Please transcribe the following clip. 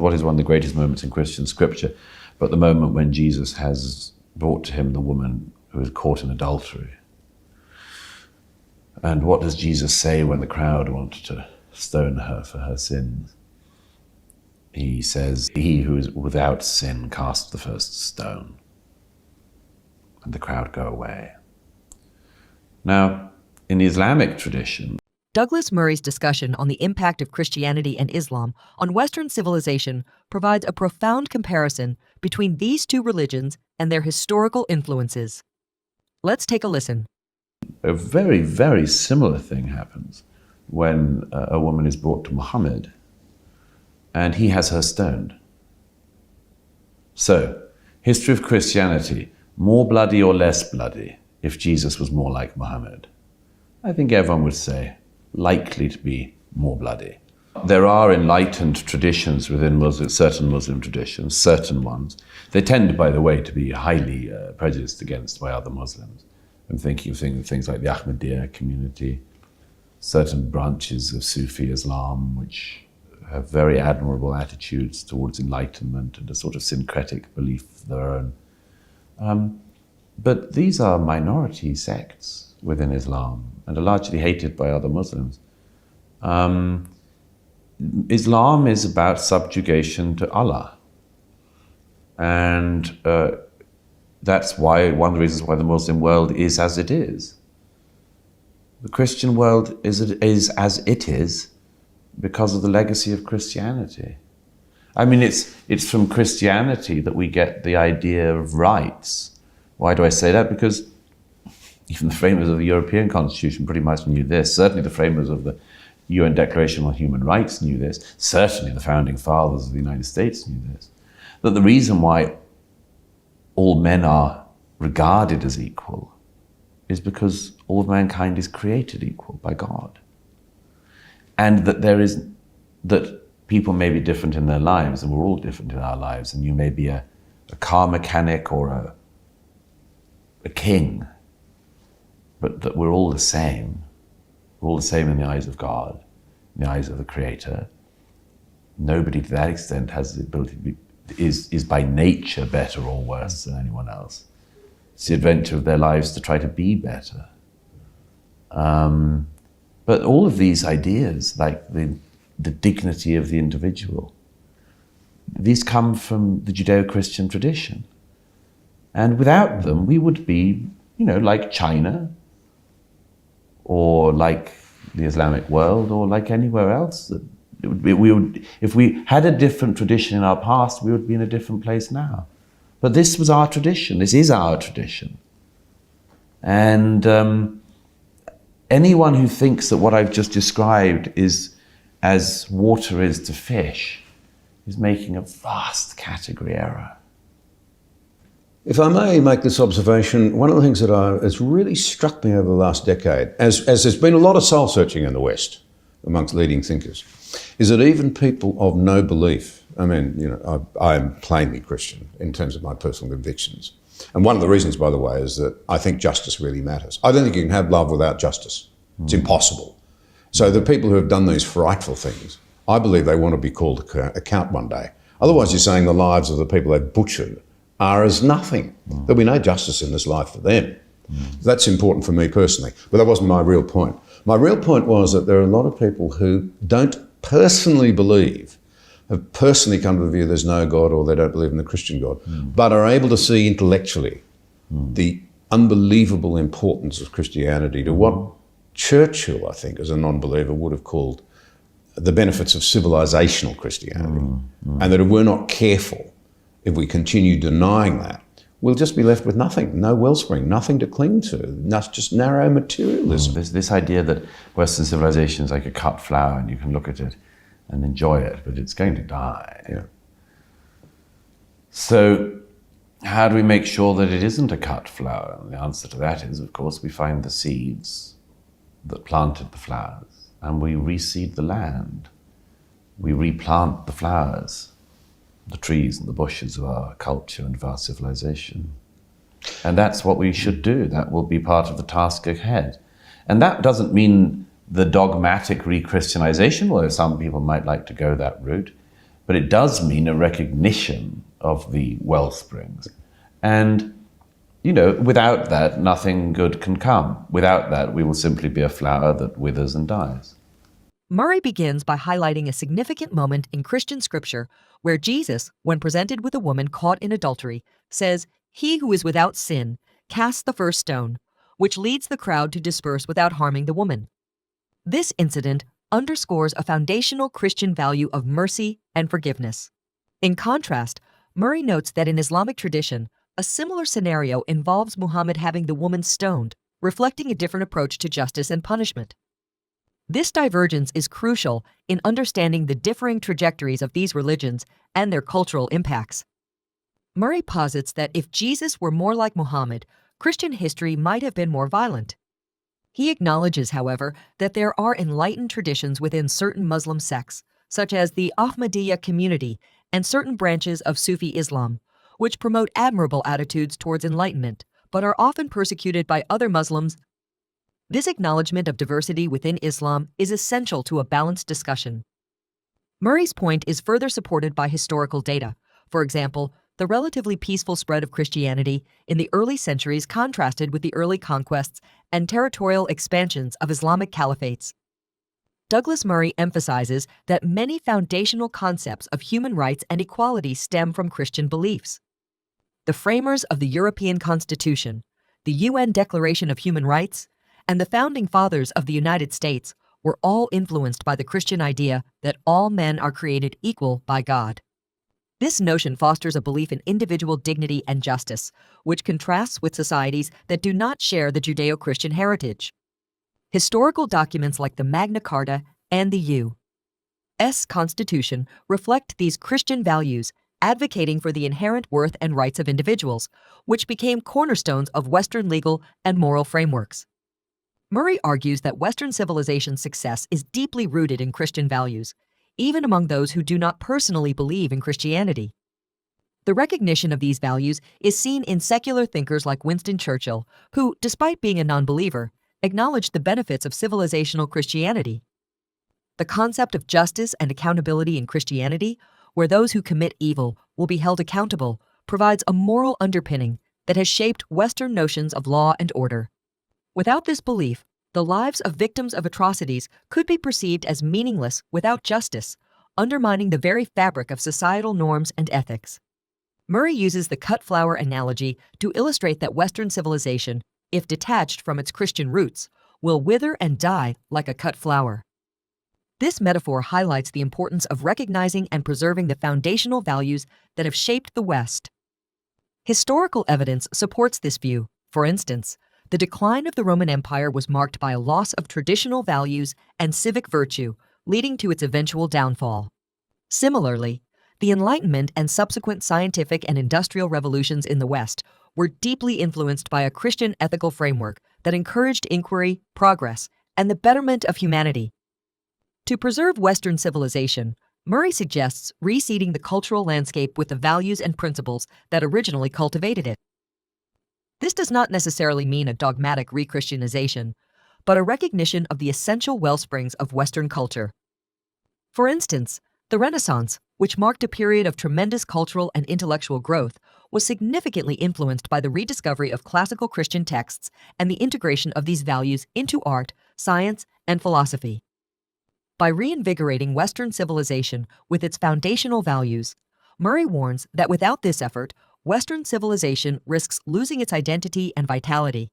what is one of the greatest moments in Christian scripture, but the moment when Jesus has brought to him the woman who is caught in adultery. And what does Jesus say when the crowd wanted to stone her for her sins? He says, "He who is without sin cast the first stone." And the crowd go away. Now, in the Islamic tradition, Douglas Murray's discussion on the impact of Christianity and Islam on Western civilization provides a profound comparison between these two religions and their historical influences. Let's take a listen. a very, very similar thing happens when a woman is brought to Muhammad and he has her stoned. So, history of Christianity, more bloody or less bloody if Jesus was more like Muhammad? I think everyone would say likely to be more bloody. There are enlightened traditions within certain Muslim traditions, certain ones. They tend, by the way, to be highly prejudiced against by other Muslims. I'm thinking of things like the Ahmadiyya community, certain branches of Sufi Islam, which have very admirable attitudes towards enlightenment and a sort of syncretic belief of their own. But these are minority sects within Islam and are largely hated by other Muslims. Islam is about subjugation to Allah. And that's why, one of the reasons why the Muslim world is as it is. The Christian world is as it is because of the legacy of Christianity. I mean, it's from Christianity that we get the idea of rights. Why do I say that? Because even the framers of the European Constitution pretty much knew this. Certainly the framers of the UN Declaration on Human Rights knew this. Certainly the founding fathers of the United States knew this. That the reason why all men are regarded as equal is because all of mankind is created equal by God. And that people may be different in their lives, and we're all different in our lives, and you may be a car mechanic or a king, but that we're all the same. We're all the same in the eyes of God, in the eyes of the Creator. Nobody to that extent has the ability to be, is by nature better or worse than anyone else. It's the adventure of their lives to try to be better. But all of these ideas, like the dignity of the individual, these come from the Judeo-Christian tradition. And without them, we would be, like China, or like the Islamic world, or like anywhere else. If we had a different tradition in our past, we would be in a different place now. But this was our tradition. This is our tradition. And anyone who thinks that what I've just described is as water is to fish is making a vast category error. If I may make this observation, one of the things that has really struck me over the last decade, as there's been a lot of soul searching in the West amongst leading thinkers, is that even people of no belief, I am plainly Christian in terms of my personal convictions. And one of the reasons, by the way, is that I think justice really matters. I don't think you can have love without justice. It's impossible. So the people who have done these frightful things, I believe they want to be called to account one day. Otherwise, you're saying the lives of the people they've butchered are as nothing. There'll be no justice in this life for them. That's important for me personally, but that wasn't my real point. My real point was that there are a lot of people who don't personally believe, have personally come to the view there's no God or they don't believe in the Christian God, but are able to see intellectually the unbelievable importance of Christianity to what Churchill, I think, as a non-believer, would have called the benefits of civilizational Christianity. And that if we're not careful, if we continue denying that, we'll just be left with nothing, no wellspring, nothing to cling to, just narrow materialism. This idea that Western civilization is like a cut flower and you can look at it and enjoy it, but it's going to die. Yeah. So how do we make sure that it isn't a cut flower? And the answer to that is, of course, we find the seeds that planted the flowers and we reseed the land. We replant the flowers, the trees and the bushes of our culture and of our civilization. And that's what we should do. That will be part of the task ahead. And that doesn't mean the dogmatic re-Christianization, although some people might like to go that route, but it does mean a recognition of the wellsprings. And, without that, nothing good can come. Without that, we will simply be a flower that withers and dies. Murray begins by highlighting a significant moment in Christian scripture where Jesus, when presented with a woman caught in adultery, says, "He who is without sin casts the first stone," which leads the crowd to disperse without harming the woman. This incident underscores a foundational Christian value of mercy and forgiveness. In contrast, Murray notes that in Islamic tradition, a similar scenario involves Muhammad having the woman stoned, reflecting a different approach to justice and punishment. This divergence is crucial in understanding the differing trajectories of these religions and their cultural impacts. Murray posits that if Jesus were more like Muhammad, Christian history might have been more violent. He acknowledges, however, that there are enlightened traditions within certain Muslim sects, such as the Ahmadiyya community and certain branches of Sufi Islam, which promote admirable attitudes towards enlightenment, but are often persecuted by other Muslims. This acknowledgement of diversity within Islam is essential to a balanced discussion. Murray's point is further supported by historical data. For example, the relatively peaceful spread of Christianity in the early centuries contrasted with the early conquests and territorial expansions of Islamic caliphates. Douglas Murray emphasizes that many foundational concepts of human rights and equality stem from Christian beliefs. The framers of the European Constitution, the UN Declaration of Human Rights, and the founding fathers of the United States were all influenced by the Christian idea that all men are created equal by God. This notion fosters a belief in individual dignity and justice, which contrasts with societies that do not share the Judeo-Christian heritage. Historical documents like the Magna Carta and the U.S. Constitution reflect these Christian values, advocating for the inherent worth and rights of individuals, which became cornerstones of Western legal and moral frameworks. Murray argues that Western civilization's success is deeply rooted in Christian values, even among those who do not personally believe in Christianity. The recognition of these values is seen in secular thinkers like Winston Churchill, who, despite being a non-believer, acknowledged the benefits of civilizational Christianity. The concept of justice and accountability in Christianity, where those who commit evil will be held accountable, provides a moral underpinning that has shaped Western notions of law and order. Without this belief, the lives of victims of atrocities could be perceived as meaningless without justice, undermining the very fabric of societal norms and ethics. Murray uses the cut flower analogy to illustrate that Western civilization, if detached from its Christian roots, will wither and die like a cut flower. This metaphor highlights the importance of recognizing and preserving the foundational values that have shaped the West. Historical evidence supports this view. For instance, the decline of the Roman Empire was marked by a loss of traditional values and civic virtue, leading to its eventual downfall. Similarly, the Enlightenment and subsequent scientific and industrial revolutions in the West were deeply influenced by a Christian ethical framework that encouraged inquiry, progress, and the betterment of humanity. To preserve Western civilization, Murray suggests reseeding the cultural landscape with the values and principles that originally cultivated it. This does not necessarily mean a dogmatic re-Christianization, but a recognition of the essential wellsprings of Western culture. For instance, the Renaissance, which marked a period of tremendous cultural and intellectual growth, was significantly influenced by the rediscovery of classical Christian texts and the integration of these values into art, science, and philosophy. By reinvigorating Western civilization with its foundational values, Murray warns that without this effort, Western civilization risks losing its identity and vitality.